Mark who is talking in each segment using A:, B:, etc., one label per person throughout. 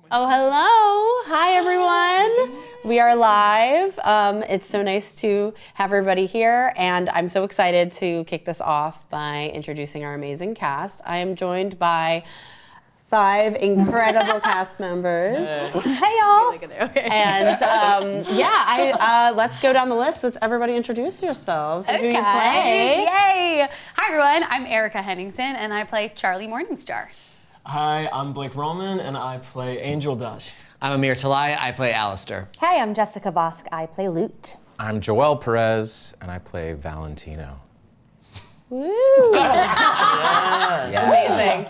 A: Oh, hello. Hi, everyone. We are live. It's so nice to have everybody here, and I'm so excited to kick this off by introducing our amazing cast. I am joined by 5 incredible cast members.
B: Hey, y'all.
A: Okay. And let's go down the list. Let's everybody introduce yourselves and who you play.
B: Yay. Hi, everyone. I'm Erika Henningsen, and I play Charlie Morningstar.
C: Hi, I'm Blake Roman, and I play Angel Dust.
D: I'm Amir Talai, I play Alastor.
E: Hey, I'm Jessica Vosk, I play Lute.
F: I'm Joel Perez, and I play Valentino.
A: Woo! Amazing.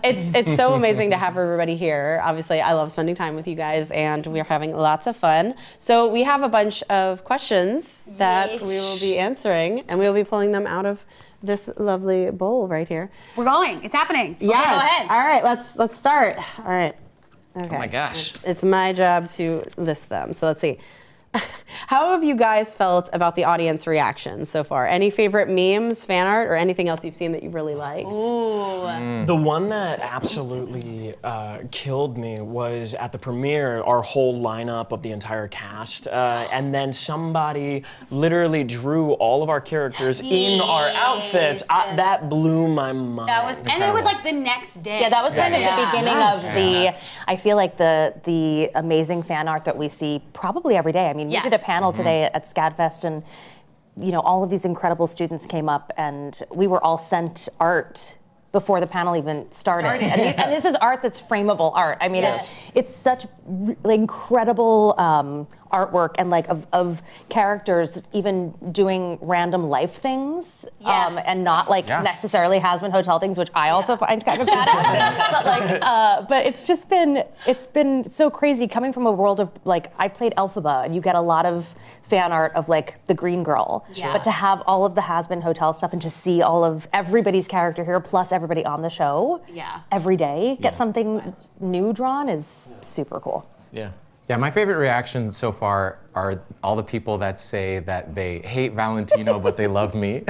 A: It's so amazing to have everybody here. Obviously, I love spending time with you guys, and we're having lots of fun. So we have a bunch of questions that we will be answering, and we will be pulling them out of this lovely bowl right here.
B: We're going. It's happening.
A: Yes.
B: Okay, go ahead.
A: All right, let's start. All right. Okay.
D: Oh my gosh.
A: It's my job to list them. So let's see. How have you guys felt about the audience reactions so far? Any favorite memes, fan art, or anything else you've seen that you really liked?
B: Ooh.
C: The one that absolutely killed me was at the premiere, our whole lineup of the entire cast, and then somebody literally drew all of our characters in our outfits. That blew my mind.
B: That was, and it was like the next day.
E: Yeah, that was kind of the beginning of
D: Yes.
E: I feel like the amazing fan art that we see probably every day. I mean, we did a panel today at SCADFest, and all of these incredible students came up, and we were all sent art before the panel even started. And this is art that's frameable art. I mean, it's such incredible artwork, and of characters even doing random life things, and not necessarily Hazbin Hotel things, which I also find kind of badass. But it's been so crazy coming from a world of I played Elphaba, and you get a lot of fan art of the green girl.
B: Yeah.
E: But to have all of the Hazbin Hotel stuff and to see all of everybody's character here plus everybody on the show every day get something new drawn is super cool.
D: Yeah.
F: Yeah, my favorite reactions so far are all the people that say that they hate Valentino, but they love me.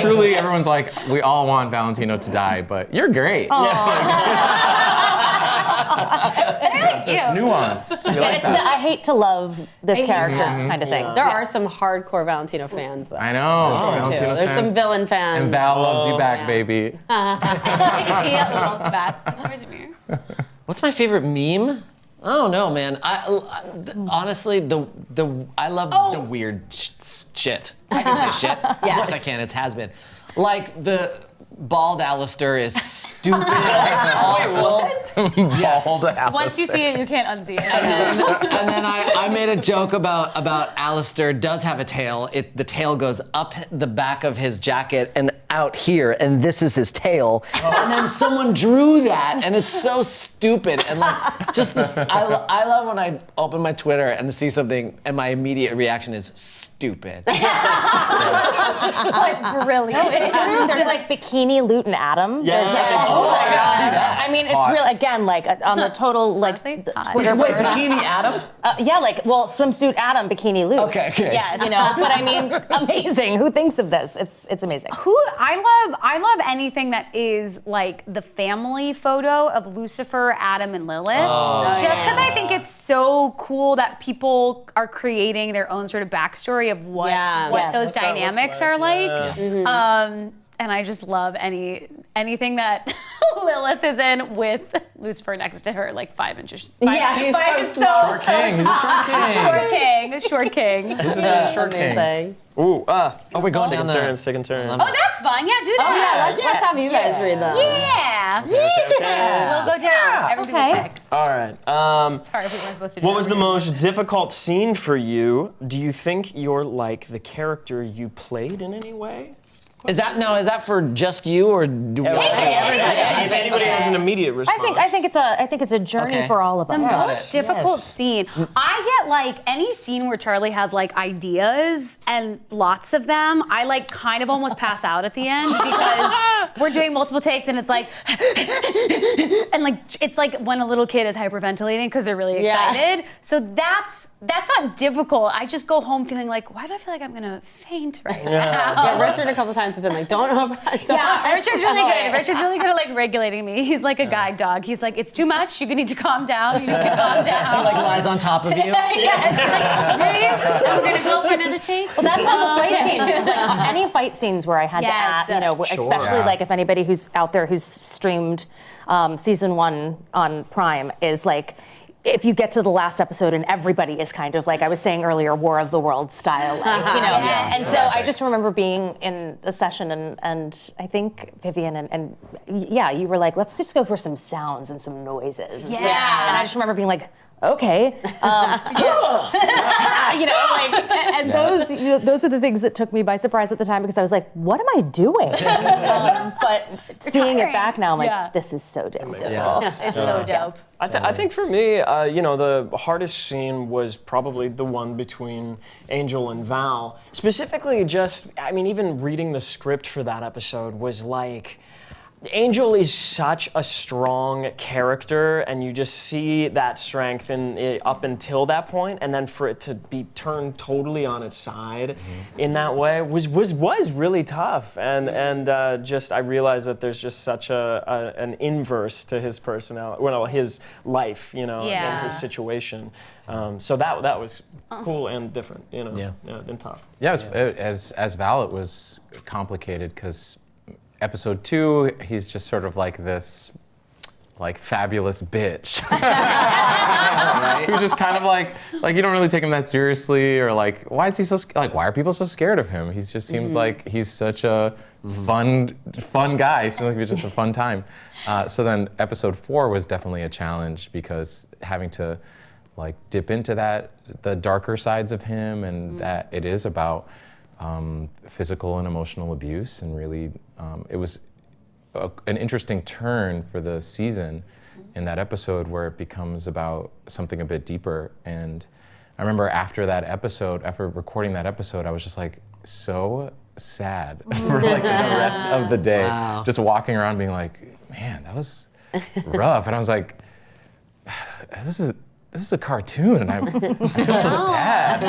F: Truly, everyone's like, we all want Valentino to die, but you're great. Nuance. You like
E: It's the I hate to love this character kind of thing.
A: There are some hardcore Valentino fans, though.
F: I know. Valentino
A: There's
F: fans.
A: some villain fans.
F: And Val loves you back, baby.
B: Yeah, loves back. That's always Amir.
D: What's my favorite meme? I don't know, man. Honestly, I love the weird shit. I can say shit. Of course I can. It has been. Like the bald Alastor is stupid. Awful. Yes.
B: Once you see it, you can't unsee it.
D: And then I made a joke about Alastor does have a tail. The tail goes up the back of his jacket and out here, and this is his tail. And then someone drew that, and it's so stupid. And just this, I love when I open my Twitter and see something, and my immediate reaction is stupid.
B: Brilliant.
E: No, it's true. There's Bikini, Lute, and Adam.
C: Yeah.
E: There's I mean, it's real, again, on the total,
B: Honestly,
E: Twitter.
D: Wait, Bikini Adam?
E: Swimsuit Adam, Bikini Lute.
D: Okay.
E: Yeah, but I mean, amazing. Who thinks of this? It's amazing.
B: I love anything that is the family photo of Lucifer, Adam, and Lilith. Just because I think it's so cool that people are creating their own sort of backstory of what those dynamics are like. And I just love anything that Lilith is in with Lucifer next to her, 5 inches. Five is so
F: Short king. He's a short king.
B: Short king.
F: He's a short king.
A: Amazing.
C: Ooh,
D: We're going down there.
C: Second turn.
B: Oh, that's fun. Yeah, do that.
A: Oh, yeah, let's have you guys read them.
B: Yeah. We'll go down. Everybody will pick.
C: All right.
B: Sorry if we weren't supposed to do
C: What
B: that.
C: was the most difficult scene for you? Do you think you're like the character you played in any way?
D: Is that for just you, or do
C: If anybody has an immediate response.
E: I think it's a journey for all of us.
B: The most difficult scene. I get any scene where Charlie has ideas and lots of them. I kind of almost pass out at the end because we're doing multiple takes and it's like, and like, it's like when a little kid is hyperventilating because they're really excited. So that's not difficult. I just go home feeling like, why do I feel like I'm gonna faint right now?
A: Yeah, Richard a couple times have been like, don't.
B: Yeah, Richard's really good. Richard's really good at like regulating me. He's like a guide dog. He's like, it's too much. You need to calm down. You need to calm down.
D: He like lies on top of you.
B: Yes. He's like, breathe. And we're gonna go for another take.
E: Well, that's how the fight scenes. Like, any fight scenes where I had to add, you know, especially like if anybody who's out there who's streamed season 1 on Prime is like, if you get to the last episode and everybody is kind of like I was saying earlier, War of the Worlds style, like, you know. And so I just remember being in the session and I think Vivienne and yeah, you were like, let's just go for some sounds and some noises. And so, and I just remember being like, okay, you know, like, and those are the things that took me by surprise at the time because I was like, what am I doing? But seeing it back now, I'm like, this is so dope.
B: It's so dope.
C: I think for me, you know, the hardest scene was probably the one between Angel and Val. Specifically, just, I mean, even reading the script for that episode was like, Angel is such a strong character, and you just see that strength up until that point, and then for it to be turned totally on its side in that way was really tough. And just I realized that there's just such an inverse to his personality, well, his life, you know, and his situation. So that was cool and different, you know, and tough.
F: Yeah, as Val, it was complicated because. Episode 2, he's just sort of like this, like fabulous bitch. Right? Who's just kind of like you don't really take him that seriously, or like why is he so like why are people so scared of him? He just seems like he's such a fun guy. He seems like it's just a fun time. So then episode 4 was definitely a challenge because having to like dip into the darker sides of him, and that it is about. Physical and emotional abuse, and really it was an interesting turn for the season in that episode where it becomes about something a bit deeper. And I remember after recording that episode, I was just like so sad for like the rest of the day, just walking around being like, man, that was rough. And I was like, this is a cartoon, and I feel so sad.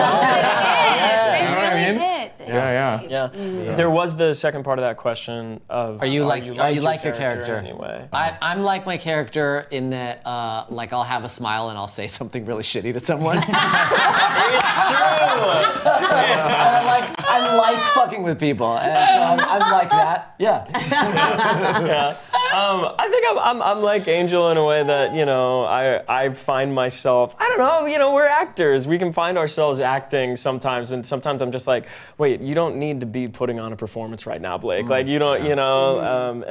B: It really hits.
C: Yeah. There was the second part of that question of
D: are you like your character
C: anyway?
D: I'm like my character in that like I'll have a smile and I'll say something really shitty to someone.
C: It's true.
D: I'm like fucking with people, and so I'm like that. Yeah.
C: I think I'm like Angel in a way that, you know, I find myself, I don't know, you know, we're actors. We can find ourselves acting sometimes, and sometimes I'm just like, wait, you don't need to be putting on a performance right now, Blake. Like, you don't, you know,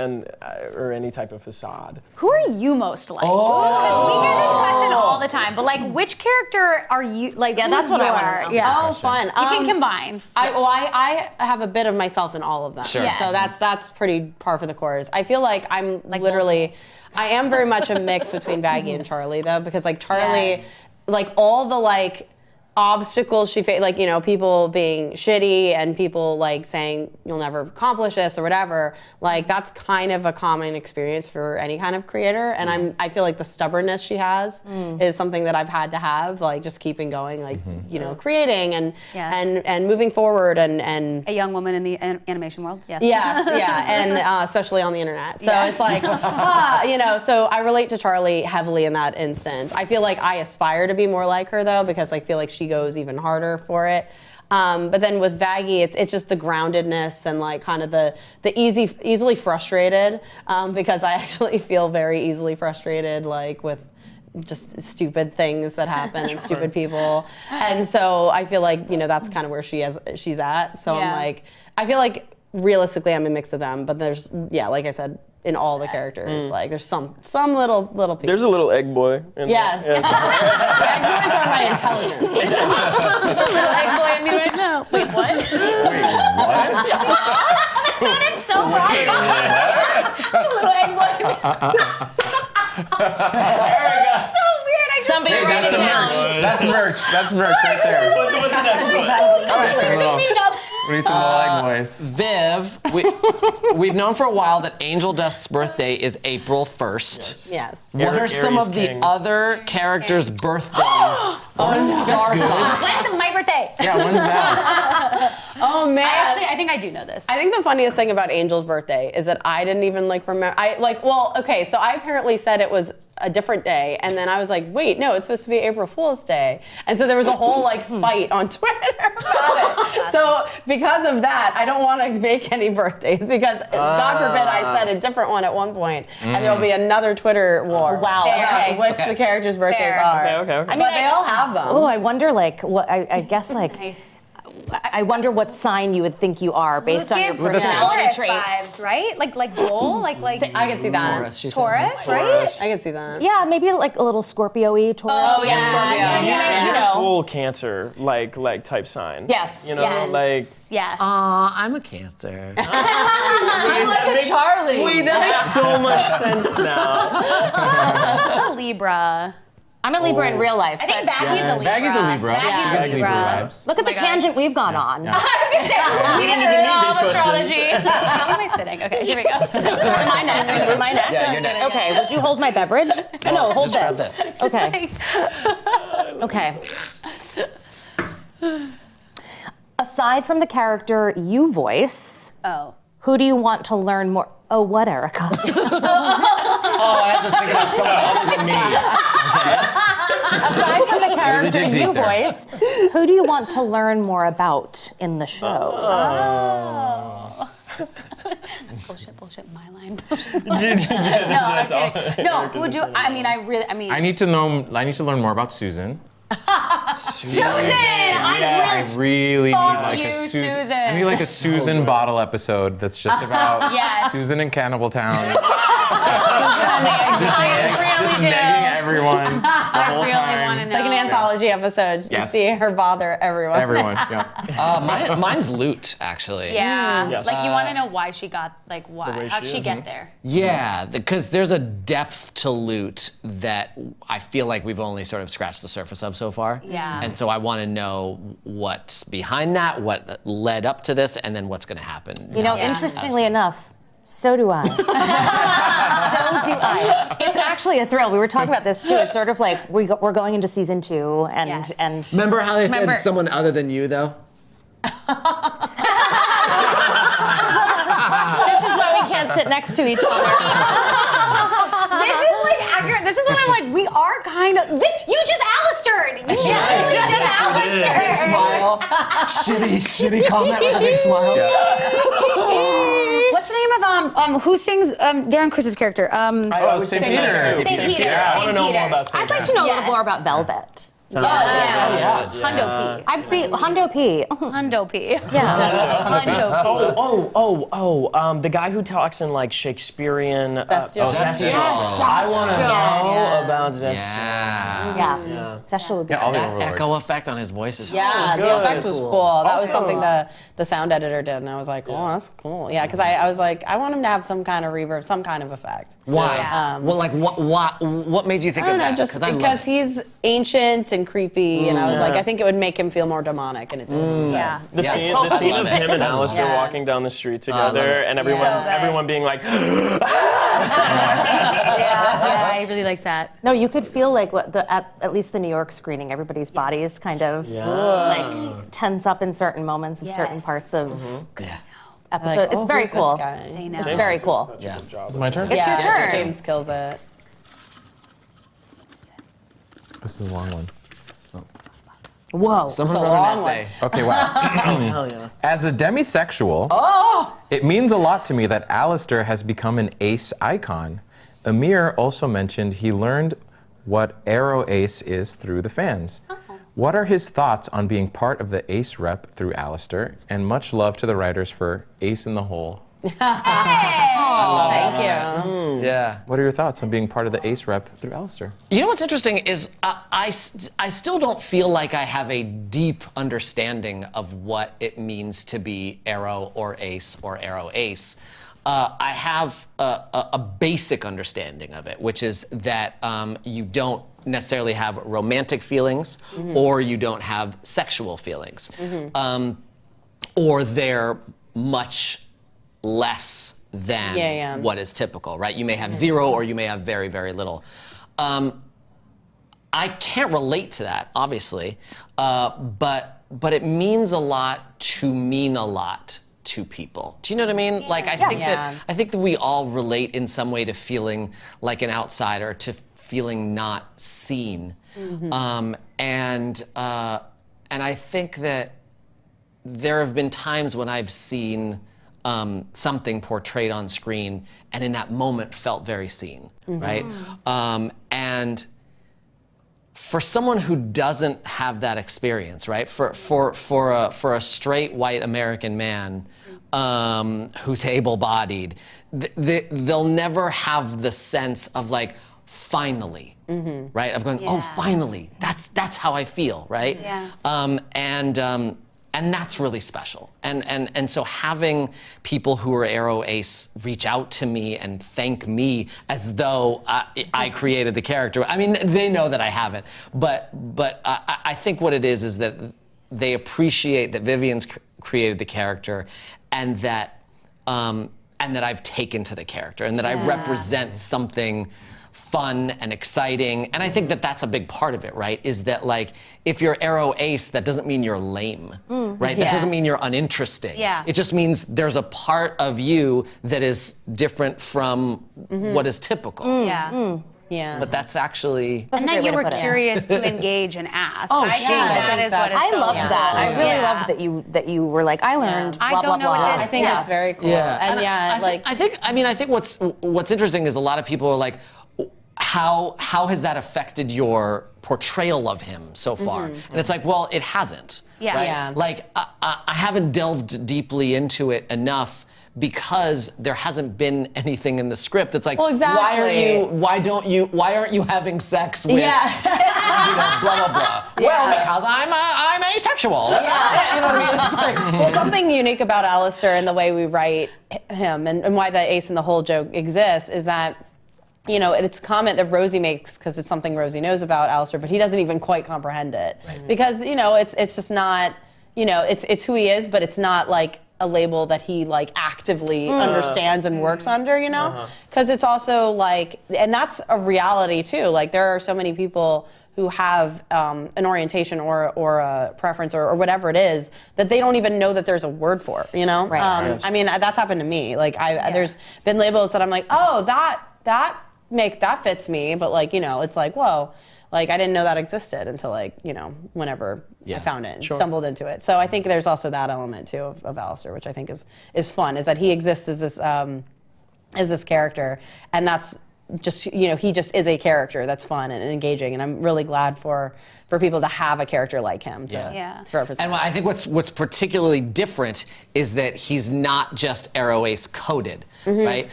C: or any type of facade.
B: Who are you most like? Because we hear this question all the time, but like, which character are you, like,
E: that's what I want to know.
B: Yeah.
A: Oh, fun.
B: You can combine.
A: I have a bit of myself in all of them.
D: Sure.
B: Yes.
A: So that's pretty par for the course. I feel like I'm like literally, I am very much a mix between Baggy and Charlie though, because like Charlie, like all the like obstacles she faced, like, you know, people being shitty and people like saying you'll never accomplish this or whatever, like that's kind of a common experience for any kind of creator. And I feel like the stubbornness she has is something that I've had to have, like just keeping going, like, you know, creating and moving forward and
B: A young woman in the animation world, yes.
A: Yes, yeah, and especially on the internet. So it's like, you know, so I relate to Charlie heavily in that instance. I feel like I aspire to be more like her though, because I feel like she goes even harder for it. But then with Vaggie, it's just the groundedness and like kind of the easily frustrated, because I actually feel very easily frustrated, like with just stupid things that happen and stupid people. And so I feel like, you know, that's kind of where she's at. So I'm like, I feel like realistically I'm a mix of them, but there's, like I said, in all the characters, like there's some little piece.
C: There's a little egg boy. In
A: yes.
C: There.
A: Egg boys are my intelligence.
B: There's a little egg boy in me right now. Wait, what? That sounded so wrong. It's a little egg boy. So weird.
E: Somebody write it down.
F: That's merch. That's merch right there.
C: What's the next one?
B: Losing me up.
F: We need some lag voice.
D: Viv, we've known for a while that Angel Dust's birthday is April 1st.
A: Yes.
D: What are some of the other characters' birthdays or star signs?
B: When's my birthday?
F: Yeah, when's that?
A: Oh man.
B: I think I do know this.
A: I think the funniest thing about Angel's birthday is that I didn't even remember. So I apparently said it was a different day, and then I was like, wait, no, it's supposed to be April Fool's Day. And so there was a whole fight on Twitter about it. So because of that, I don't want to make any birthdays because God forbid I said a different one at one point, and there'll be another Twitter war.
E: Wow.
A: About which the characters' birthdays are.
C: Okay.
A: I mean, but they all have them.
E: Oh, I wonder what I guess
B: Nice.
E: I wonder what sign you would think you are based on your
B: Gives
E: personality
B: Taurus
E: traits.
B: vibes, right? Like bull, like
A: I can see that.
D: Taurus, she said.
B: Taurus, right?
A: I can see that.
E: Yeah, maybe like a little Scorpio-y, Taurus.
A: Oh, yeah, Scorpio.
E: You know.
C: Full Cancer, like type sign.
E: Yes.
C: You know,
B: Yes. Yes.
D: I'm a Cancer.
A: I'm like a Charlie.
C: Wait, that makes so much sense now.
B: What's a Libra?
E: I'm a Libra in real life.
B: I think
E: but
B: Baggy's a Libra.
F: Baggy's a Libra.
B: Baggy's a
F: Libra
B: Libra.
F: vibes.
E: look at the tangent we've gone on.
B: We didn't
C: even need
B: know
C: these
B: astrology. How am I sitting? Okay, here we go.
E: Am I next? Am I next?
D: Yeah, you're next.
E: Okay, would you hold my beverage? No, hold
D: Just grab
E: this.
D: this.
E: Okay. Okay. Aside from the character you voice,
B: Oh.
E: who do you want to learn more? Oh, what, Erika?
D: Oh, I have to think about someone other than me.
E: Aside from the character
F: dig deep
E: you
F: there.
E: voice, who do you want to learn more about in the show?
B: Bullshit, my line. No, I'm kidding. No, who do
F: I need to learn more about Susan.
B: Susan!
F: I really need like
B: you,
F: a
B: Susan.
F: I need like a Susan bottle episode that's just about
B: Yes.
F: Susan in Cannibal Town.
B: I
F: just
B: really
F: negging
B: do.
F: everyone the whole
B: really
F: time.
B: wanna know.
A: It's like an anthology episode.
F: Yes.
A: You see her bother everyone.
F: Everyone, yeah.
D: Mine's Lute, actually.
B: Yeah.
C: Yes.
B: Like you want to know why she got why? How'd she get there?
D: Yeah, because there's a depth to Lute that I feel like we've only sort of scratched the surface of so far.
B: Yeah.
D: And so I want to know what's behind that, what led up to this, and then what's going to happen.
E: You know, interestingly enough, so do I. So do I. It's actually a thrill. We were talking about this too. It's sort of like we're going into season 2, and
B: Yes.
E: and
D: Remember how they said someone other than you, though?
E: this is why we can't sit next to each other.
B: This is accurate. This is when I'm like, we are kind of. You just Alastor. You just Alastor.
D: Big smile. shitty comment with a big smile.
B: What's the name of who sings Darren Chris's character?
F: St. Peter.
B: St. Peter.
C: Yeah, I want to know
B: Peter.
C: more about St.
E: I'd like to know a little
B: Yes.
E: more about Velvet.
B: Yeah. Hundo P.
E: I'd be Hundo P.
B: Hundo P.
E: Yeah.
B: Hundo P.
C: The guy who talks in like Shakespearean.
A: Zestial.
C: Zestial.
E: Yes,
C: I want to know about Zestial.
D: Yeah.
E: Zestial would be
F: all the
E: great.
F: overlords.
D: Echo effect on his voice is
A: Yeah,
C: So
A: the effect
C: good.
A: was cool. That was
C: Also-
A: something the sound editor did, and I was like, oh, that's cool. Yeah, because I was like, I want him to have some kind of reverb, some kind of effect.
D: Why? Well, like what made you think
A: I don't
D: of
A: know,
D: that?
A: just
D: I love
A: because
D: it.
A: he's ancient and creepy, and I was like, I think it would make him feel more demonic, and it did.
B: Yeah.
C: The
D: Yeah,
C: scene,
D: totally.
C: the scene of
D: Love it.
C: him and Alastor
A: Yeah.
C: walking down the street
D: love
C: together,
D: it.
C: and everyone,
B: So good.
C: everyone being like,
B: Yeah, I really like that.
E: No, you could feel like at least the New York screening, everybody's bodies kind of like tense up in certain moments of certain
B: Yes.
E: parts of
D: Yeah.
E: episode.
A: Like,
E: It's
A: oh,
E: very
A: who's this
E: cool.
A: guy?
B: They know.
E: It's very cool.
D: Yeah.
F: Is it my turn?
B: It's your turn.
A: James kills it.
F: This is a long one.
E: Whoa.
D: Someone
A: It's a
D: wrote an
A: long
D: essay.
F: Okay, wow.
C: hell yeah.
F: As a demisexual, it means a lot to me that Alastor has become an ace icon. Amir also mentioned he learned what Arrow Ace is through the fans. What are his thoughts on being part of the Ace rep through Alastor? And much love to the writers for Ace in the Hole.
A: Thank you.
D: Yeah.
F: What are your thoughts on being part of the Ace rep through Alastor?
D: You know what's interesting is I still don't feel like I have a deep understanding of what it means to be Arrow or Ace or Arrow Ace. I have a basic understanding of it, which is that you don't necessarily have romantic feelings or you don't have sexual feelings. or they're much less than what is typical, right? You may have zero or you may have very, very little. I can't relate to that, obviously, but it means a lot to mean a lot to people. Do you know what I mean? Like, I think that we all relate in some way to feeling like an outsider, to feeling not seen. And I think that there have been times when I've seen something portrayed on screen and in that moment felt very seen, right? And for someone who doesn't have that experience, right? For a straight white American man who's able-bodied, they'll never have the sense of like, finally, right? Of going, oh, finally, that's how I feel, right? And that's really special. And so having people who are Aro Ace reach out to me and thank me as though I created the character. I mean, they know that I haven't, but I think what it is that they appreciate that Vivienne's created the character, and that I've taken to the character, and that I represent something fun and exciting. And I think that that's a big part of it, right? Is that, like, if you're Aro Ace, that doesn't mean you're lame, right? That doesn't mean you're uninteresting. It just means there's a part of you that is different from what is typical. But that's actually...
B: And that you were curious to engage and ask.
D: Oh,
B: I think that is what it's
E: I
B: so
E: loved that.
B: cool.
E: I really loved that you were like, I learned blah,
B: I don't know
E: blah,
B: what
E: blah.
B: this
A: I think that's very cool. And
D: I think what's interesting is a lot of people are like, how has that affected your portrayal of him so far? And it's like, well, it hasn't. Right? Like, I haven't delved deeply into it enough because there hasn't been anything in the script that's like, why aren't you having sex with, blah, blah, blah. Well, because I'm asexual. You know what I mean? It's like,
A: well, something unique about Alastor and the way we write him and why the Ace in the Hole joke exists is that, you know, it's a comment that Rosie makes because it's something Rosie knows about Alastor, but he doesn't even quite comprehend it. Because, you know, it's just not, you know, it's who he is, but it's not like a label that he like actively understands and works under, you know? Because it's also like, and that's a reality too. Like, there are so many people who have an orientation or a preference or whatever it is that they don't even know that there's a word for, you know? I mean, that's happened to me. Like, there's been labels that I'm like, oh, that fits me, but like, you know, it's like, whoa, like I didn't know that existed until like, you know, whenever I found it and stumbled into it. So I think there's also that element too of Alastor, which I think is fun, is that he exists as this character, and that's just, you know, he just is a character that's fun and engaging, and I'm really glad for people to have a character like him to represent.
D: And I think what's particularly different is that he's not just Aro Ace coded, right?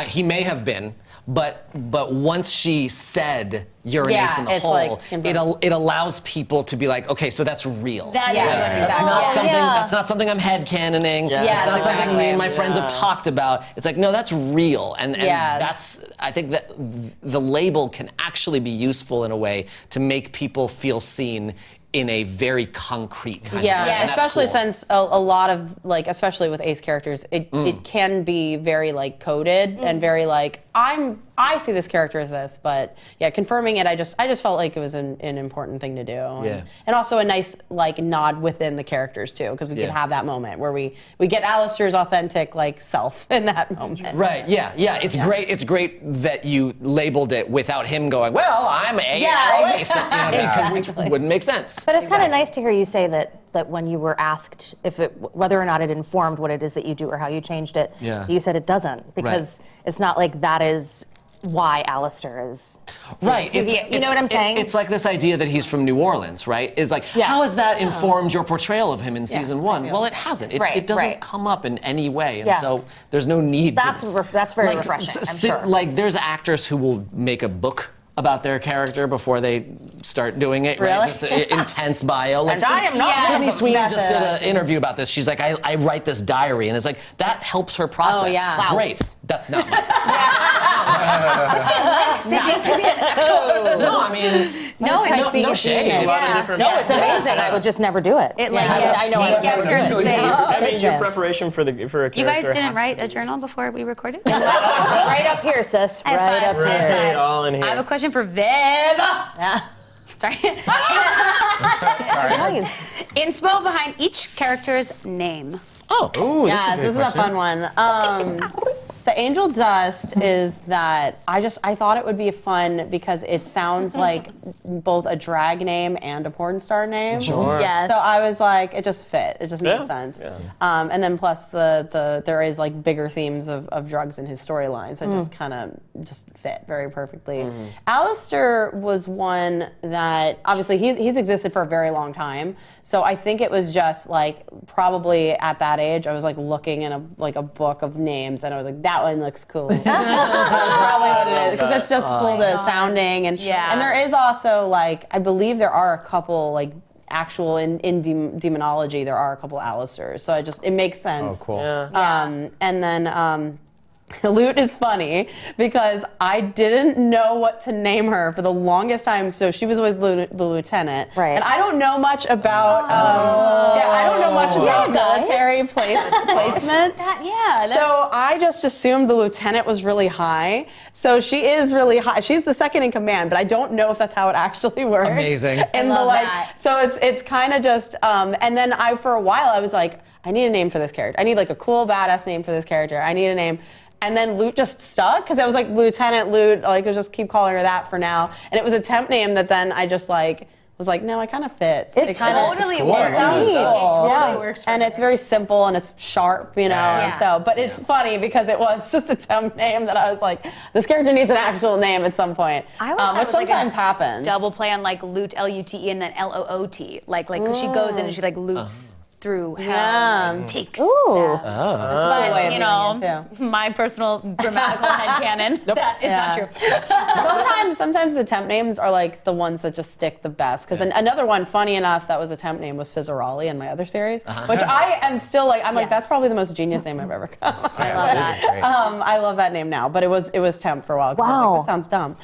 D: He may have been, but once she said you're an ace in the hole, like, it allows people to be like, okay, so that's real. That's not something I'm headcanoning. It's not something me and my friends have talked about. It's like, no, that's real. And that's, I think that the label can actually be useful in a way to make people feel seen in a very concrete kind of way.
A: Especially since a lot of, like, especially with Ace characters, it can be very like coded and very like, I see this character as this, but confirming it, I just felt like it was an important thing to do. And also a nice like nod within the characters too, because we could have that moment where we get Alastor's authentic like self in that moment.
D: Right, it's great. It's great that you labeled it without him going, well, I'm a Ace, which wouldn't make sense.
E: But it's kind of nice to hear you say that when you were asked whether or not it informed what it is that you do or how you changed it, you said it doesn't, because it's not like that is why Alastor is.
D: Right.
E: You know what I'm saying?
D: It's like this idea that he's from New Orleans, right? Is like, how has that informed your portrayal of him in season one? Well, it hasn't. It doesn't come up in any way, and so there's no need.
E: That's very refreshing. I'm sure.
D: Like, there's actors who will make a book about their character before they start doing it. Right?
A: Really?
D: Just an intense bio. Like,
E: I am not.
D: Sydney Sweeney just did an interview about this. She's like, I write this diary, and it's like, that helps her process.
A: Oh, yeah.
D: Great. That's not my No, I mean, no shade.
E: No, it's amazing. I would just never do it.
B: It gets her in the space.
C: I mean, your
E: Yes.
C: preparation for a character.
B: You guys didn't
C: has to
B: write
C: be-
B: a journal before we recorded?
E: Right up here, sis.
B: High
E: Right
B: five.
E: up here.
C: Right it all in here.
B: I have a question for Viv.
A: Yeah.
B: Sorry.
E: Italians.
B: Inspo behind each character's name.
D: Oh.
F: Ooh,
A: Yes,
F: that's
A: this is a fun one. So Angel Dust is that I thought it would be fun because it sounds like both a drag name and a porn star name.
C: Sure.
E: Yes.
A: So I was like, it just fit. It just
C: Yeah.
A: made sense.
C: Yeah.
A: And then plus there is like bigger themes of drugs in his storyline, so it just kind of just fit very perfectly. Alastor was one that obviously he's existed for a very long time. So I think it was just like probably at that age I was like looking in a book of names and I was like, that one looks cool. That's probably what it is because it's just cool the sounding and there is also like I believe there are a couple like actual in demonology there are a couple Alastors, so it makes sense.
F: Oh, cool.
C: Yeah.
A: And then Lute is funny because I didn't know what to name her for the longest time. So she was always the lieutenant,
E: Right.
A: and I don't know much about I don't know much about military placements. So I just assumed the lieutenant was really high. So she is really high. She's the second in command, but I don't know if that's how it actually works.
D: Amazing.
A: And
E: love that.
A: so it's kind of just and then for a while I was like, I need a name for this character. I need like a cool badass name for this character. I need a name. And then Lute just stuck because I was like Lieutenant Lute, like I just keep calling her that for now. And it was a temp name that then I just like was like, no, it kind of fits.
E: It
A: kinda
B: totally
C: cool.
B: works.
C: Sounds
E: Yeah.
B: Works for
A: and it's very simple and it's sharp, you know.
F: Yeah.
A: And so, but it's funny because it was just a temp name that I was like, this character needs an actual name at some point,
B: I always thought it
A: which
B: was like
A: sometimes
B: a
A: happens.
B: double play on like loot, L-U-T-E, and then L-O-O-T. Like, cause she goes in and she like loots through hell and like, takes
E: Ooh.
B: stuff.
A: That's a way
B: But,
A: of
B: you
A: doing it, too.
B: know, my personal grammatical headcanon, that is not true.
A: Sometimes the temp names are like the ones that just stick the best. Because another one, funny enough, that was a temp name was Fizzarali in my other series, which I am still like, I'm like, that's probably the most genius name I've ever come up with.
B: I love that.
A: I love that name now, but it was temp for a while. 'Cause I was
E: Wow.
A: like, this sounds dumb.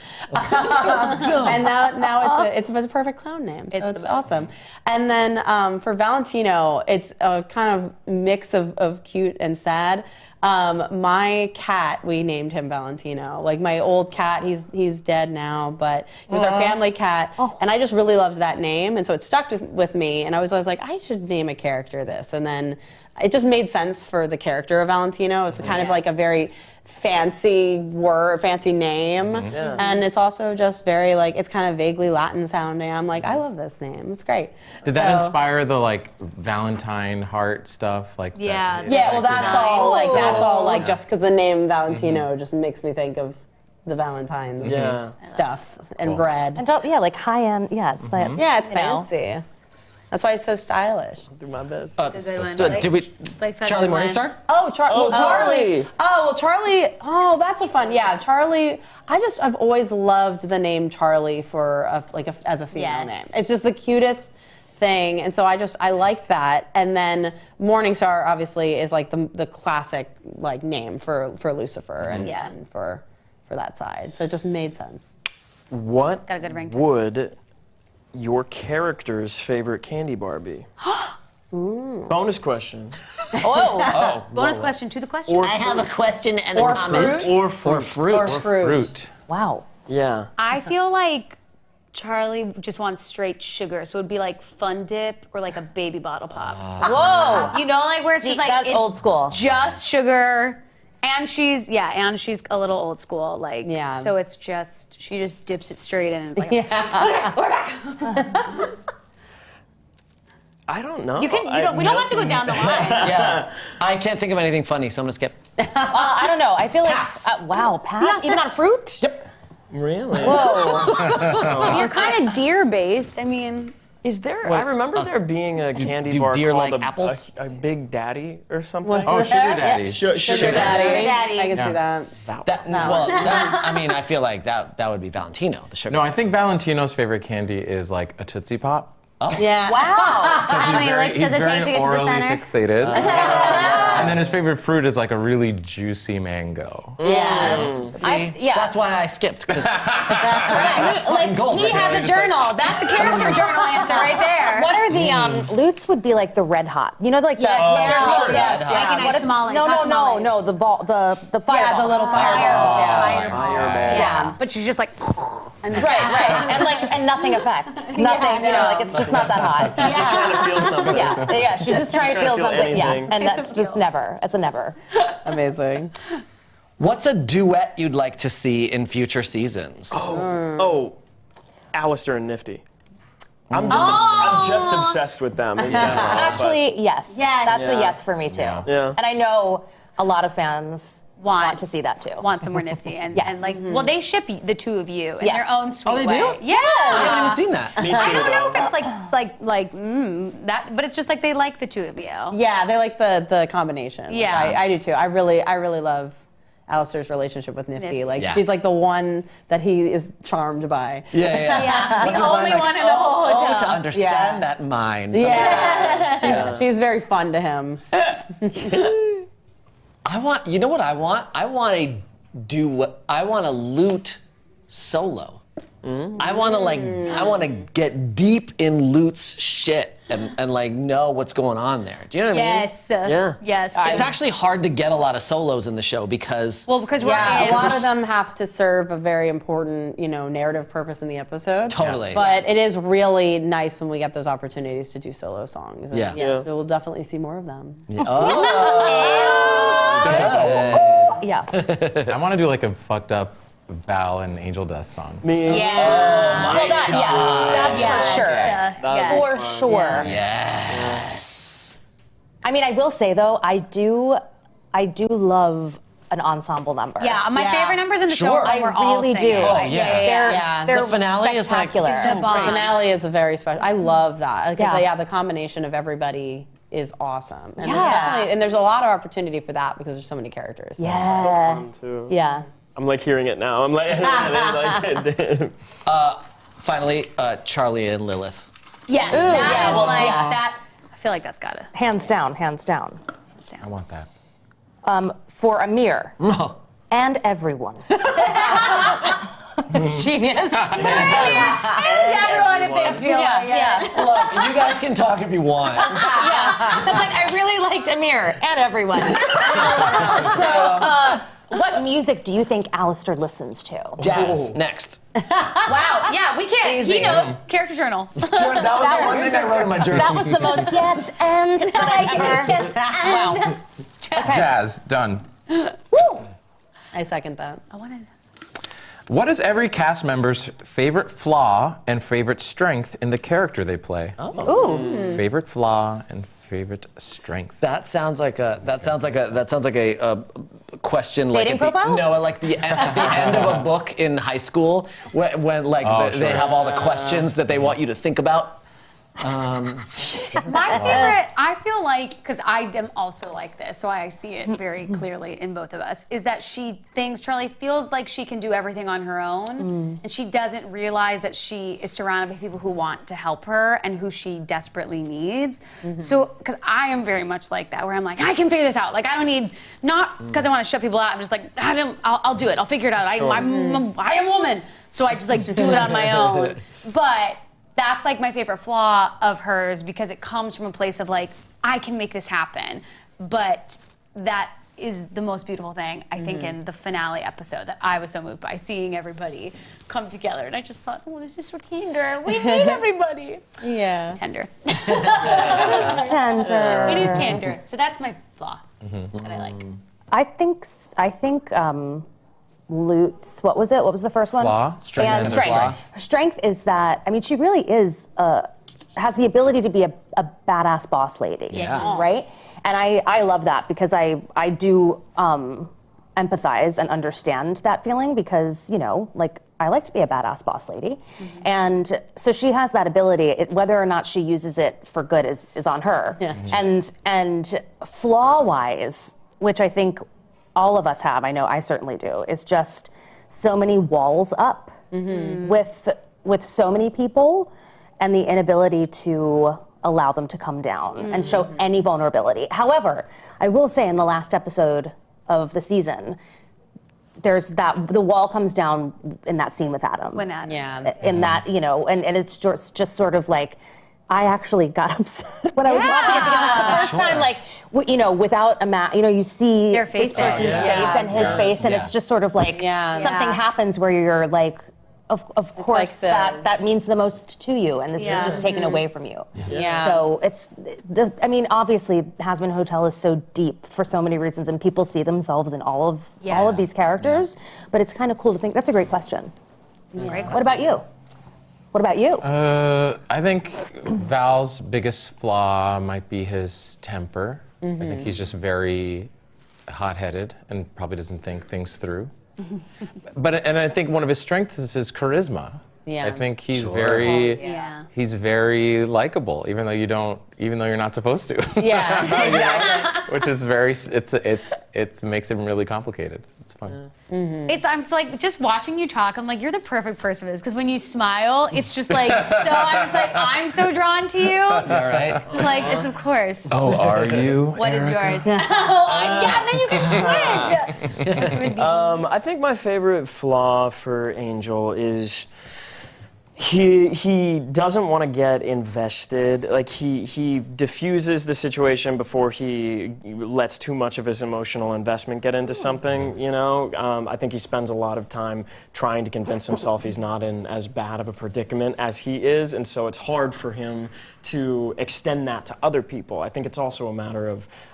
A: And now it's a perfect clown name. So it's awesome. And then for Valentino, it's a kind of mix of cute and sad. My cat, we named him Valentino. Like my old cat, he's dead now, but he was our family cat, and I just really loved that name, and so it stuck with me. And I was always like, I should name a character this, and then it just made sense for the character of Valentino. It's kind of like a very fancy name, and it's also just very like it's kind of vaguely Latin sounding. I'm like, I love this name. It's great.
F: Did that
A: So-
F: inspire the like Valentine heart stuff? Like
B: Yeah.
F: that,
A: Yeah, well,
F: like,
A: that's all like just because the name Valentino just makes me think of the Valentine's stuff and
F: Cool.
A: bread.
E: And like high end. Yeah, it's like
A: Yeah, it's
E: you know.
A: fancy. That's why it's so stylish.
C: Do my best.
D: Did we? Charlie Morningstar?
A: Charlie. Charlie. Oh, that's a fun. Yeah, Charlie. I've always loved the name Charlie for as a female
B: Yes.
A: name. It's just the cutest thing, and so I liked that. And then Morningstar obviously is like the classic like name for Lucifer and for that side. So it just made sense.
C: What
B: got a good ring to it.
C: would your character's favorite candy bar be? Bonus question.
B: Bonus question to the question.
C: Or
D: I have a question and a
A: Or
D: comment.
A: fruit?
C: Or fruit.
A: Or fruit.
F: Fruit.
E: Wow.
C: Yeah.
B: I feel like Charlie just wants straight sugar, so it would be like Fun Dip or like a baby bottle pop.
E: Whoa.
B: You know, like where it's just like
E: That's
B: it's
E: old school.
B: just sugar, and she's a little old school, like So it's just she just dips it straight in. And it's like okay, we're back.
C: I don't know.
B: We don't have to go down the line.
D: Yeah. I can't think of anything funny, so I'm gonna skip.
E: I don't know. I feel like
D: Pass.
E: wow, pass. Even on fruit.
D: Yep.
C: Really?
B: You're kind of deer based. I mean,
C: Is there? I remember there being a candy
D: do
C: bar
D: deer
C: called
D: like apples?
C: a Big Daddy or something.
F: Oh, Sugar Daddy.
C: Sugar Daddy.
B: Sugar Daddy.
A: I can see that.
D: I feel like that would be Valentino, the sugar.
F: No, I think Valentino's favorite candy is like a Tootsie Pop.
A: Yeah.
B: wow.
F: He's
B: When he
F: very,
B: likes to
F: he's
B: hesitate
F: very
B: to get to the
F: orally
B: center.
F: fixated. And then his favorite fruit is like a really juicy mango.
A: Yeah.
D: That's why I skipped. 'Cause
B: Like,
D: gold
B: he
D: right
B: has
D: there.
B: a journal. That's a character journal answer right there.
E: What are the Lutes would be like the red hot. You know, like the
B: Yes,
E: yeah.
B: like an tamales.
E: No, the ball, the fireballs.
A: Yeah, the little fireballs. Yeah.
B: Fireballs.
E: Yeah.
B: But she's just like,
E: Right, and nothing affects. Nothing, you know, like it's just not that hot.
C: She's just trying to feel something.
E: Yeah, she's just trying to feel something.
C: anything.
E: Yeah, and that's just never. It's a never.
A: Amazing.
D: What's a duet you'd like to see in future seasons?
C: Oh, Alastor and Nifty. I'm just obsessed with them in general.
E: Actually, yes.
B: Yes.
E: That's a yes for me too.
C: Yeah.
E: And I know a lot of fans want to see that too.
B: Want some more Nifty. And,
E: Yes.
B: and like, well, they ship the two of you in their
E: Yes.
B: own sweet
D: they
B: way.
D: do?
B: Yeah.
D: I haven't even seen that.
C: Me too.
B: I don't know
C: though.
B: if it's that, but it's just like they like the two of you.
A: Yeah, they like the combination. which
B: Yeah.
A: I do too. I really love Alastor's relationship with Nifty. Like
D: Yeah.
A: she's like the one that he is charmed by.
B: Yeah.
D: What's
B: The
D: his line,
B: only
D: like,
B: one in the whole hotel.
D: to understand
A: Yeah.
D: that mind.
A: Yeah. She's very fun to him.
D: You know what I want? I want a Lute solo. I want to get deep in Lute's shit and like know what's going on there. Do you know what I mean?
B: Yes.
C: Yeah.
B: Yes.
D: It's actually hard to get a lot of solos in the show because
B: because we're
A: Yeah,
B: in.
A: a lot of them have to serve a very important, narrative purpose in the episode.
D: Totally.
A: But it is really nice when we get those opportunities to do solo songs. And
D: Yeah.
A: yes, so we'll definitely see more of them.
E: Yeah.
F: I want to do like a fucked up Val and Angel Dust song.
C: Me.
B: Yeah.
E: Well, that's for sure.
B: Yes.
E: For sure.
D: Yes.
E: I mean, I will say though, I do love an ensemble number.
B: Yeah, my favorite numbers in the show
D: Sure.
B: are we're
E: I
B: all
E: really
B: singing.
E: do.
D: Oh, yeah.
A: Yeah.
E: They're
D: The finale is like
E: spectacular.
D: so
B: The bomb.
D: great.
A: Finale is a very special. I love that because
E: Yeah.
A: the combination of everybody is awesome. And
E: Yeah.
A: there's a lot of opportunity for that because there's so many characters. So.
E: Yeah.
C: Fun too.
E: Yeah.
C: I'm like hearing it now. I'm like,
D: Finally, Charlie and Lilith.
B: Yes.
E: yeah, well,
B: like
E: yes.
B: that. I feel like that's gotta.
E: Hands down, hands down.
F: I want that.
E: For Amir and everyone. It's genius.
B: And everyone, if they feel like it.
D: Look, you guys can talk if you want.
E: That's like, I really liked Amir and everyone. So, what music do you think Alastor listens to?
D: Jazz. Next.
B: Wow. Yeah, we can't. He knows. Character journal.
D: That was the one thing I wrote in my journal.
E: That was the most yes and that I ever. Wow.
F: Jazz, done.
A: I second that.
B: I wanted.
F: What is every cast member's favorite flaw and favorite strength in the character they play?
E: Ooh.
F: Favorite flaw and favorite strength.
D: That sounds like a question
E: Dating
D: like
E: profile?
D: at the end of a book in high school when they have all the questions that they want you to think about.
B: My favorite, I feel like, because I am also like this, so I see it very clearly in both of us, is that Charlie feels like she can do everything on her own, and she doesn't realize that she is surrounded by people who want to help her and who she desperately needs. So, because I am very much like that, where I'm like, I can figure this out. Like, I don't need, not because I want to shut people out, I'm just like, I'll do it, I'll figure it out. I am a woman, so I just like do it on my own. But that's like my favorite flaw of hers because it comes from a place of like, I can make this happen. But that is the most beautiful thing, I think, in the finale episode that I was so moved by, seeing everybody come together. And I just thought, oh, this is so tender. We need everybody.
A: Yeah.
B: Tender.
E: Tender.
B: It is tender. So that's my flaw that I like.
E: I think Lute's, what was it? What was the first one?
F: Flaw? Strength
E: And
F: and
E: strength.
F: flaw.
E: Her strength is that, I mean, she really is, has the ability to be a badass boss lady.
D: Yeah.
E: Right? And I love that because I do empathize and understand that feeling because, like, I like to be a badass boss lady. And so she has that ability. Whether or not she uses it for good is on her.
A: Yeah.
E: And flaw-wise, which I think all of us have, I know I certainly do, is just so many walls up with so many people and the inability to allow them to come down and show any vulnerability. However, I will say in the last episode of the season, there's the wall comes down in that scene with Adam.
B: When Adam.
A: Yeah.
E: In that, and it's just sort of like, I actually got upset when I was watching it because it's the first time, like, without a mask, you see
B: Their
E: this
B: faces.
E: person's face and his face, and it's just sort of like something happens where you're like, of course,
A: like
E: that means the most to you, and this is just taken away from you.
A: Yeah.
E: So obviously, Hazbin Hotel is so deep for so many reasons, and people see themselves in all of these characters. But it's kind of cool to think. That's a great question. What about you? What about you?
F: I think Val's biggest flaw might be his temper. I think he's just very hot-headed and probably doesn't think things through. And I think one of his strengths is his charisma.
A: Yeah.
F: I think he's he's very likable, even though you're not supposed to.
A: Yeah, exactly.
F: Which is it makes him really complicated. It's fun.
B: I'm like, just watching you talk, I'm like, you're the perfect person for this, because when you smile, it's just like, I'm so drawn to you.
D: All right.
B: Like, it's of course.
F: Oh, are you?
B: What is yours? Then you can switch.
C: I think my favorite flaw for Angel is he doesn't want to get invested. Like he diffuses the situation before he lets too much of his emotional investment get into something. I think he spends a lot of time trying to convince himself he's not in as bad of a predicament as he is, and so it's hard for him to extend that to other people. I think it's also a matter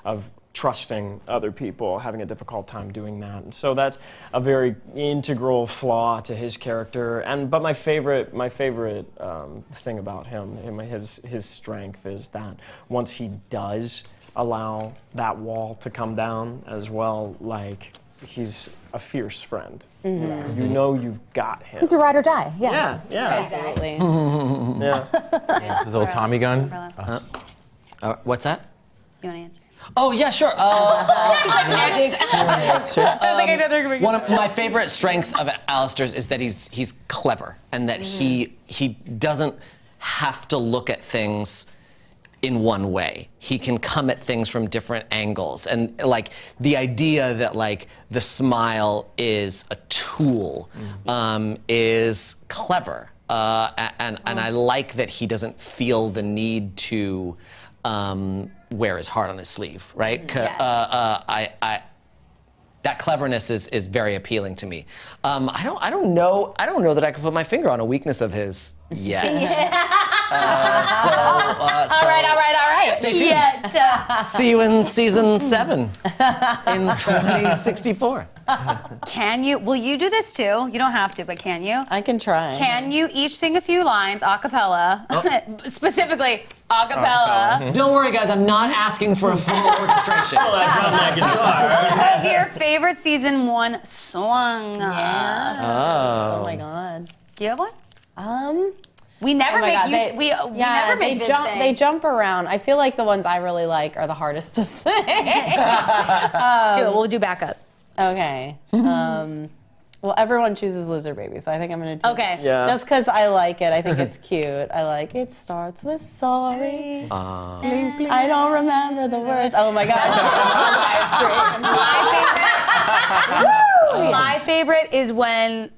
C: of trusting other people, having a difficult time doing that. And so that's a very integral flaw to his character. But my favorite thing about him, his strength is that once he does allow that wall to come down as well, like, he's a fierce friend. You've got him.
E: He's a ride or die. Yeah.
C: Yeah.
A: Absolutely.
F: His little Tommy gun.
D: What's that?
B: You want to answer?
D: Oh, yeah, sure. One of my favorite strengths of Alastor's is that he's clever, and that he doesn't have to look at things in one way. He can come at things from different angles, and like the idea that like the smile is a tool is clever, and I like that he doesn't feel the need to wear his heart on his sleeve, right? That cleverness is very appealing to me. I don't know that I can put my finger on a weekness of his yet. All right. Stay tuned. See you in season 7 in 2064.
B: Will you do this too? You don't have to, but can you?
A: I can try.
B: Can you each sing a few lines a cappella? Specifically, a cappella.
D: Don't worry, guys. I'm not asking for a full orchestration.
C: I brought my guitar.
B: Of your favorite season 1 song.
A: Oh my God.
B: Do you have one? We
A: Oh
B: never
A: my
B: make
A: God,
B: you. We never make Vince sing.
A: They jump around. I feel like the ones I really like are the hardest to sing.
B: Do it. We'll do backup.
A: Okay. Well, everyone chooses Loser Baby, so I think I'm gonna do
B: Okay.
C: Yeah.
A: Just because I like it. I think it's cute. I like it starts with sorry. I don't remember the words. Oh my God.
B: My favorite is when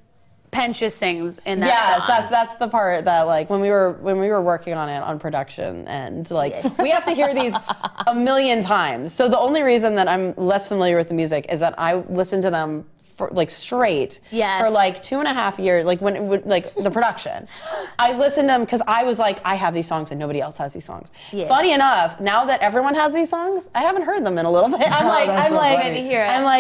B: Pencha sings in that song.
A: That's the part that, like, when we were working on it on production, and like we have to hear these a million times. So the only reason that I'm less familiar with the music is that I listen to them for like straight for like 2.5 years, like when it would, like the production. I listened to them because I was like, I have these songs and nobody else has these songs. Yeah. Funny enough, now that everyone has these songs, I haven't heard them in a little bit. I'm like,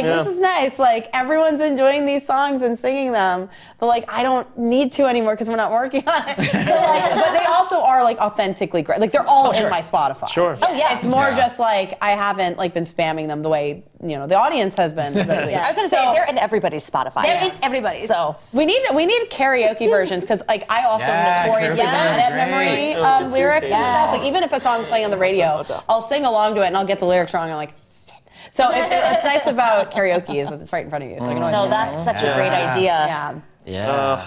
A: this is nice. Like, everyone's enjoying these songs and singing them, but like I don't need to anymore because we're not working on it. So like, but they also are like authentically great. Like, they're all in my Spotify.
C: Sure.
A: Oh yeah. It's more just like I haven't like been spamming them the way the audience has been.
E: I was gonna say they're in everybody's Spotify.
B: They're in everybody's.
E: So
A: we need karaoke versions, because like I also am notoriously bad at memory lyrics and stuff. Like, even if a song's playing on the radio, I'll sing along to it and I'll get the lyrics wrong. And I'm like, shit. So it's nice about karaoke is that it's right in front of you. So I can always
E: that's such a great idea.
A: Yeah.
D: Yeah.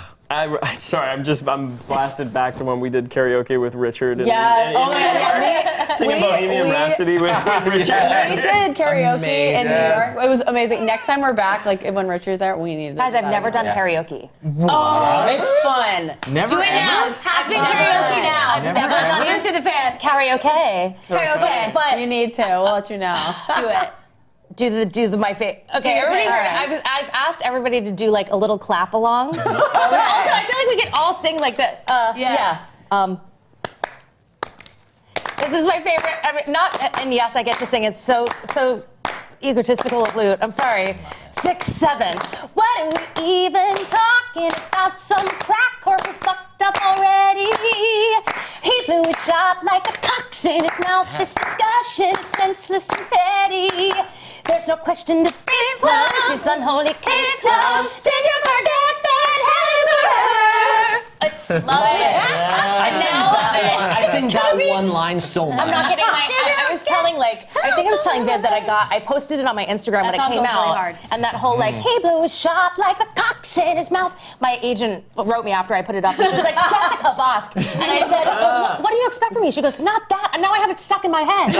C: Sorry, I'm blasted back to when we did karaoke with Richard. And, singing Bohemian Rhapsody with Richard.
A: We did karaoke in New
D: Amazing.
A: York. It was amazing. Next time we're back, like when Richard's there, we need to.
E: Guys, I've never done karaoke.
A: Oh, it's fun.
F: Never
B: Do it now. Hazbin karaoke now.
E: I've never done
B: Give it to the fan.
E: karaoke.
B: Karaoke.
E: But
A: You need to. We'll let you know.
B: Do it.
E: do the my favorite. Okay,
B: your
E: everybody.
B: favorite.
E: I've asked everybody to do like a little clap along. Also, I feel like we could all sing like the. This is my favorite. I mean, and yes, I get to sing. It's so egotistical of Lute. I'm sorry. 6, 7. What are we even talking about? Some crack or we fucked up already? He blew a shot like a cock's in his mouth. This discussion is senseless and petty. There's no question to be posed. His unholy case closed. Did you forget that hell is forever? It's love it. And now
D: I sing that one line so much.
E: I'm not kidding. I was telling I think I was telling Viv that I posted it on my Instagram when it came out.
B: Really hard.
E: And that whole he blew a shot like a cock's in his mouth. My agent wrote me after I put it up and she was like, Jessica Vosk. And I said, what do you expect from me? She goes, not that. And now I have it stuck in my head.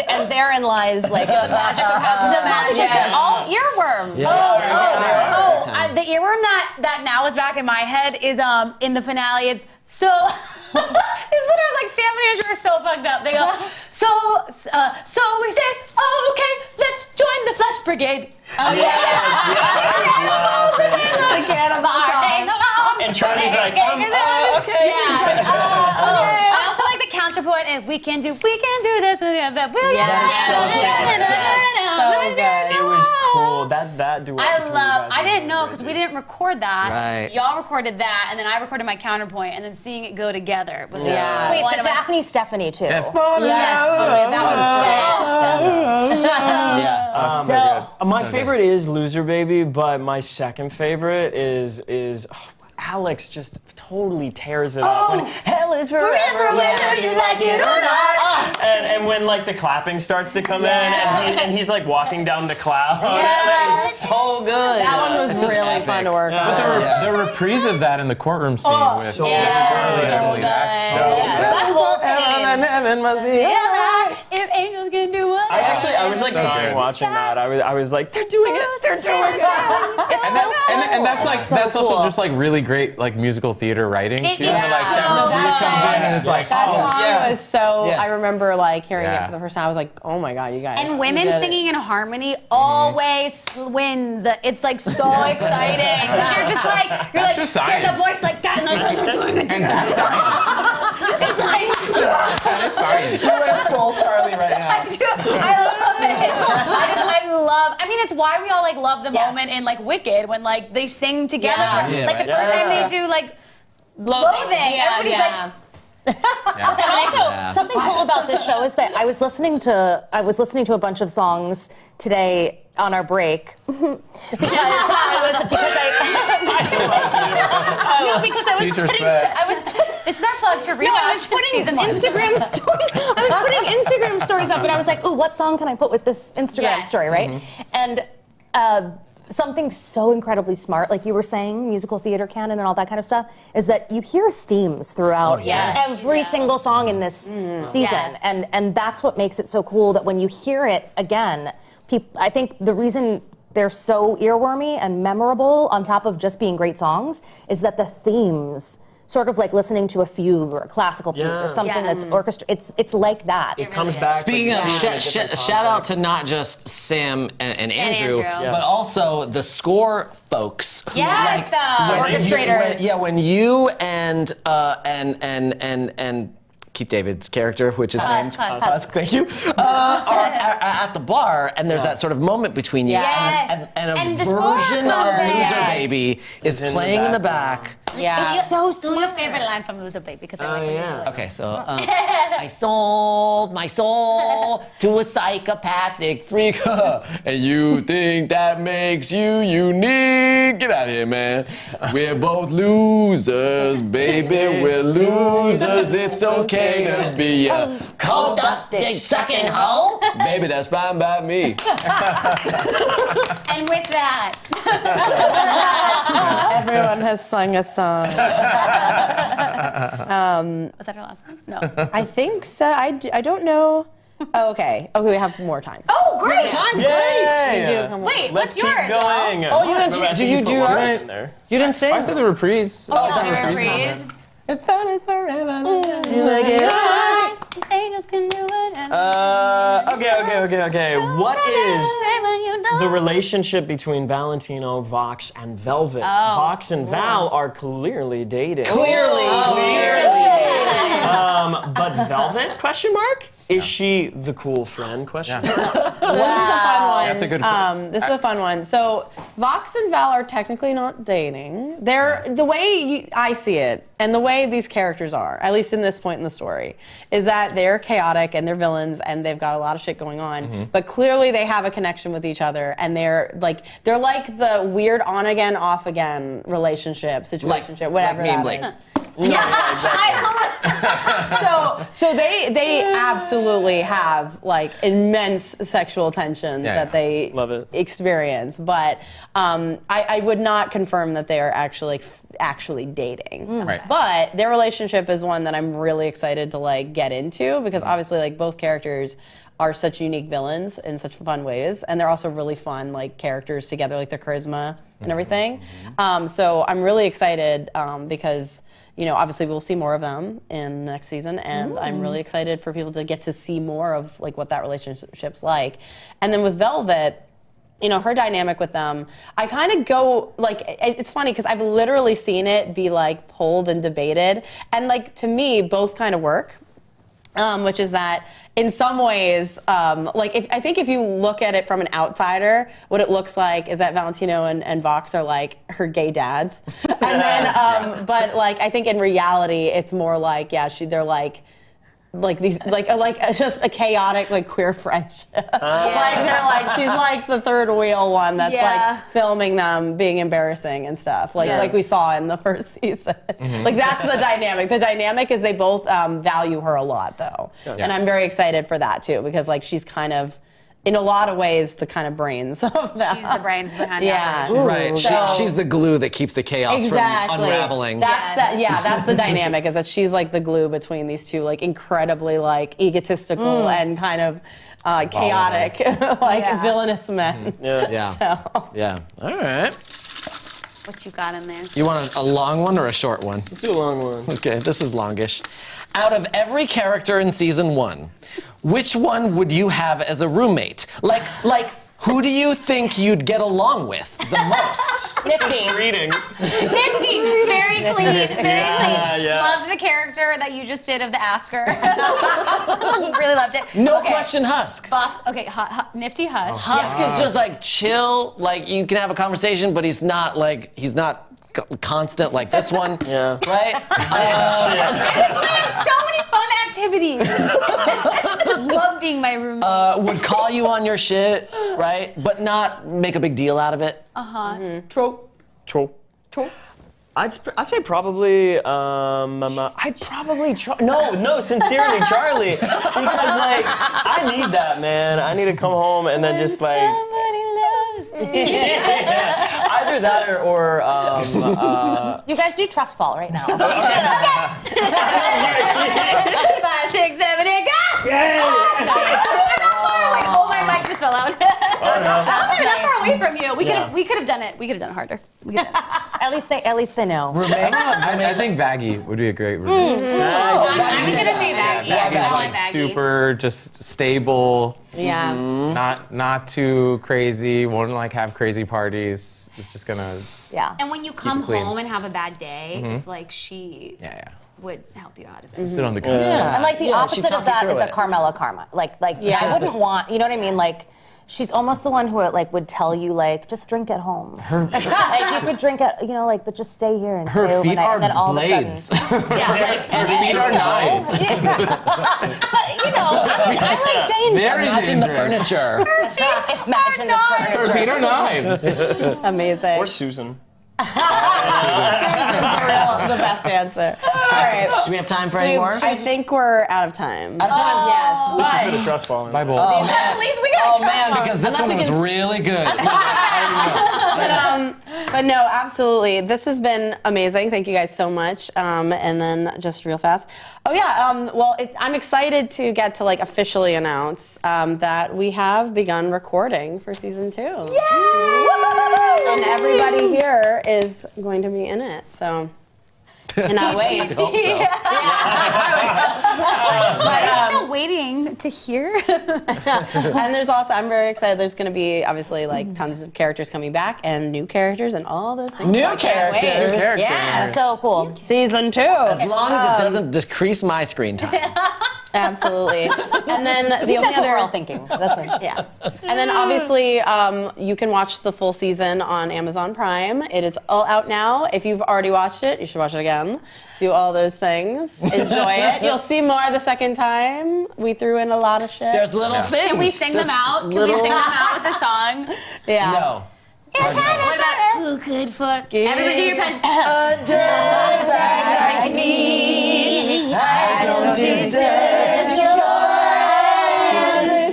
E: and therein lies like the magic of Hazbin Hotel, which is they're all earworms.
B: The earworm that now is back in my head is in the finale. It's so. These letters like Sam and Andrew are so fucked up. They go so we say okay, let's join the Flesh Brigade.
A: The cannibal song.
C: And Charlie's like,
A: okay.
B: I also like the counterpoint. And we can do this.
A: So good.
C: it was cool. That duet.
B: I didn't know because we didn't record that.
D: Right.
B: Y'all recorded that, and then I recorded my counterpoint, and then seeing it go together was
E: Wait, the Daphne Stephanie too.
A: Yes. That one's
D: Yeah.
C: My favorite is Loser Baby, but my second favorite is Alex just totally tears it up. When hell is forever, whether you like it or not. And when like the clapping starts to come in, and he's like walking down the cloud. It's so good.
A: That one was really
D: epic.
A: fun to work on.
F: But the reprise of that in the courtroom scene with
E: That whole scene.
C: And heaven must be.
B: If angels can do what?
C: I was like
F: So
C: crying
F: good.
C: watching that. I was like, they're doing it. They're doing it.
F: And that's like
E: So
F: that's also
E: cool.
F: just like really great like musical theater writing
B: It
F: too.
B: is
F: Like
B: so
F: that
B: good.
F: really comes in and it's like
A: That song was so.
D: Yeah.
A: I remember like hearing it
F: Yeah.
A: for the first time. I was like, oh my god, you guys.
B: And
A: you
B: women
A: did it.
B: singing in harmony always wins. It's like so exciting because you're just like
F: just
B: there's
F: science.
B: a voice like God, and like you're doing it. It's like
D: You went full Charlie right now.
B: I love it. I mean, it's why we all like love the moment in like Wicked when like they sing together.
E: Yeah.
B: Like the first time they do like loathing. Everybody's like.
E: And also, something cool about this show is that I was listening to a bunch of songs today on our break because
B: It's our plug to rewatch.
E: I was putting Instagram stories. I was putting Instagram stories up, and I was like, "Ooh, what song can I put with this Instagram story?" Right? And something so incredibly smart, like you were saying, musical theater canon and all that kind of stuff, is that you hear themes throughout every single song in this season, and that's what makes it so cool. That when you hear it again, I think the reason they're so earwormy and memorable, on top of just being great songs, is that the themes. Sort of like listening to a fugue or a classical piece or something that's orchestrated. It's like that.
C: It comes back.
D: Speaking of, shout out to not just Sam and Andrew, but also the score folks.
B: Yes,
E: orchestrators.
D: When you and Keith David's character, which is named Husk, thank you, are at the bar, and there's that sort of moment between you, and a
B: the score
D: version of
B: comes in.
D: Loser Baby is playing in the back.
A: Yeah.
E: It's so
B: Do your
E: smart.
B: favorite line from Loser Baby because I like when you do it.
D: Okay, so I sold my soul to a psychopathic freak, and you think that makes you unique? Get out of here, man. We're both losers, baby. We're losers. It's okay to be a Cold up, dick sucking hole. Baby, that's fine by me.
B: And with that,
A: Everyone has sung a song.
B: was that our last one? No.
A: I think so. I don't know. Oh, okay. Okay, we have more time.
B: Oh, great!
C: Yay!
B: Wait,
C: Let's
B: what's yours?
C: keep going.
D: Oh, you didn't. Do you do yours? You didn't sing.
F: I said the reprise.
B: Oh, that's reprise.
C: If that is forever.
D: You like it?
B: Angels can do whatever.
C: Okay. What is the relationship between Valentino, Vox, and Velvet? Vox and Val are clearly dating.
D: Clearly.
C: But Velvet? Question mark? Is she the cool friend? Question mark.
A: This is a fun one.
F: That's a good question.
A: This is a fun one. So Vox and Val are technically not dating. They're the way I see it, and the way these characters are, at least in this point in the story, is that they're chaotic and they're villains and they've got a lot of shit going on. But clearly they have a connection with each other, and they're like the weird on again, off again relationship, situationship, whatever
D: like
A: that is. So they absolutely have like immense sexual tension that they
C: Love it.
A: experience, but I would not confirm that they are actually dating.
F: Right.
A: But their relationship is one that I'm really excited to like get into, because obviously like both characters are such unique villains in such fun ways, and they're also really fun like characters together, like their charisma and everything. So I'm really excited because, you know, obviously we'll see more of them in the next season, and I'm really excited for people to get to see more of like what that relationship's like. And then with Velvet, you know, her dynamic with them, I kind of go, like, it's funny because I've literally seen it be like pulled and debated, and like to me both kind of work. Which is that in some ways, I think if you look at it from an outsider, what it looks like is that Valentino and Vox are like her gay dads. And then, but like, I think in reality, it's more like, they're like these, just a chaotic, like, queer friendship. Like, they're like, she's like the third wheel one that's like filming them being embarrassing and stuff, like we saw in the first season. Like, that's the dynamic. The dynamic is they both value her a lot, though. And I'm very excited for that, too, because, like, she's kind of, in a lot of ways, the kind of brains of that.
B: She's the brains behind the
A: Yeah.
B: operation.
D: Right.
A: So-
D: she's the glue that keeps the chaos from unraveling.
A: That's the dynamic, is that she's like the glue between these two, like incredibly like egotistical and kind of chaotic, villainous men.
D: Yeah.
A: So.
D: Yeah. All right.
B: What you got in there?
D: You want a long one or a short one?
C: Let's do a long one.
D: Okay, this is longish. Out of every character in season 1, which one would you have as a roommate? Like, who do you think you'd get along with the most?
B: Nifty.
C: Reading.
B: Nifty. Very clean. Very clean.
C: Yeah.
B: Loved the character that you just did of the Asker. Really loved it.
D: No question, Husk.
B: Boss. Okay, Nifty Husk.
D: Husk is just like chill, like you can have a conversation, but he's not constant like this one.
C: Yeah.
D: Right?
B: We have so many fun activities. Love being my roommate.
D: Would call you on your shit, right? But not make a big deal out of it.
C: Troll. I'd say probably sincerely Charlie, because like I need that, man. I need to come home and then just like
B: Somebody loves me.
C: either that or
E: You guys do trust fall right now.
B: 5, 6, 7, 8, go! Oh, my mic just fell out. That's not far away from you. We could have done it. We could have done it harder. We could have done it.
E: At least they know.
D: Roommate?
F: I think Baggy would be a great roommate.
B: I'm just gonna say Baggy.
F: Baggy's
B: I want
F: like
B: Baggy.
F: super, just stable.
A: Yeah.
F: Not too crazy. Won't like have crazy parties. It's just gonna.
E: Yeah.
B: And when you come
F: clean.
B: home and have a bad day, it's like she
F: Yeah.
B: would help you out of it.
F: Sit on the couch.
E: And like the
D: Yeah, she
E: opposite
D: talked
E: of
D: you
E: that
D: through
E: is a
D: it.
E: Carmela karma. Like
A: Yeah.
E: I wouldn't want, you know what I mean? Like she's almost the one who like would tell you like just drink at home. Like you could drink at, you know, like but just stay here and stay
F: Her feet
E: overnight,
F: are
E: and then all
F: blades.
E: of a sudden,
F: Her feet are knives.
E: but you know, I like danger.
F: Very
D: Imagine the
F: dangerous.
D: furniture.
E: Imagine the
F: Her
E: furniture.
F: feet are knives.
A: Amazing.
C: or Susan.
A: The best answer. All right.
D: Do we have time for any more?
A: I think we're out of time.
D: Out of time?
A: Yes.
C: For
A: But
C: the trust falling.
F: Bye, Bull.
B: At least we got
D: Oh man, because this one was really good.
A: But no, absolutely. This has been amazing. Thank you guys so much. And then just real fast. Oh yeah. I'm excited to get to like officially announce that we have begun recording for season 2. Yay! And everybody here is going to be in it. So. Cannot wait.
D: I hope so.
B: I'm still waiting to hear.
A: And there's also, I'm very excited. There's going to be obviously like tons of characters coming back and new characters and all those things.
D: New
A: I can't wait.
D: characters.
A: Yes.
E: So cool.
A: Season 2.
D: As long as it doesn't decrease my screen time.
A: Absolutely. And then the only
E: That's what
A: other.
E: we're all thinking. That's nice.
A: Yeah. And then obviously you can watch the full season on Amazon Prime. It is all out now. If you've already watched it, you should watch it again. Do all those things. Enjoy it. You'll see more the second time. We threw in a lot of shit.
D: There's little things.
B: Can we sing them out? Can we sing them out with a song?
A: Yeah.
D: No.
B: What about who could forget? Everybody do your punch.
D: Like me, I don't deserve your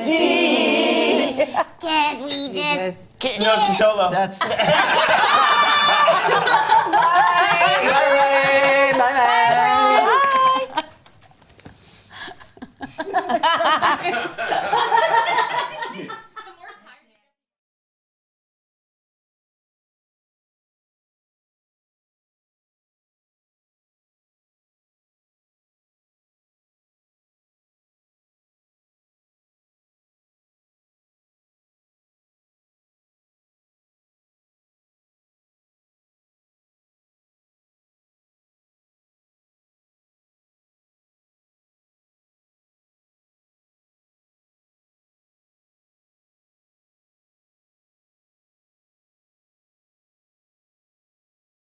D: honesty.
B: Can't we just?
C: No, it's solo.
D: That's.
A: Bye.